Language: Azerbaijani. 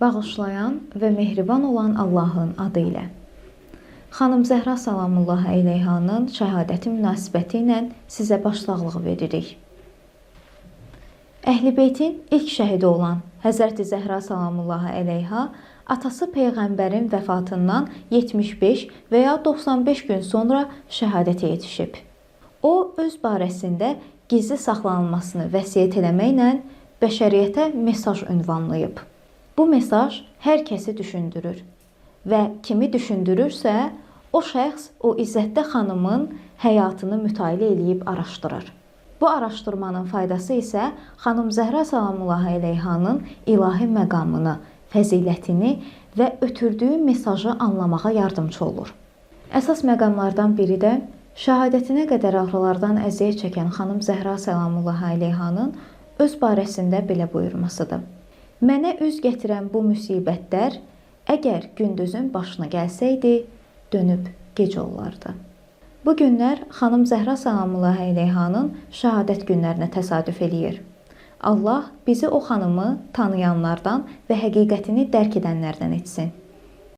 Bağışlayan və mehriban olan Allahın adı ilə. Xanım Zəhra salamullahi əleyhanın şəhadəti münasibəti ilə sizə başsağlığı veririk. Əhl-i-Beytin ilk şəhidi olan Həzrəti Zəhra salamullahi əleyha atası Peyğəmbərin vəfatından 75 və ya 95 gün sonra şəhadətə yetişib. O, öz barəsində gizli saxlanılmasını vəsiyyət eləməklə bəşəriyyətə mesaj ünvanlayıb. Bu mesaj hər kəsi düşündürür və kimi düşündürürsə, o şəxs o İzzətdə xanımın həyatını mütaliə edib araşdırır. Bu araşdırmanın faydası isə xanım Zəhra salamullahi əleyhanın ilahi məqamını, fəzilətini və ötürdüyü mesajı anlamağa yardımcı olur. Əsas məqamlardan biri də şəhadətinə qədər ağrılardan əziyyət çəkən xanım Zəhra salamullahi əleyhanın öz barəsində belə buyurmasıdır. Mənə üz gətirən bu müsibətlər əgər gündüzün başına gəlsəydi, dönüb gec olardı. Bu günlər xanım Zəhra salamullahi əleyhanın şəhadət günlərinə təsadüf eləyir. Allah bizi o xanımı tanıyanlardan və həqiqətini dərk edənlərdən etsin.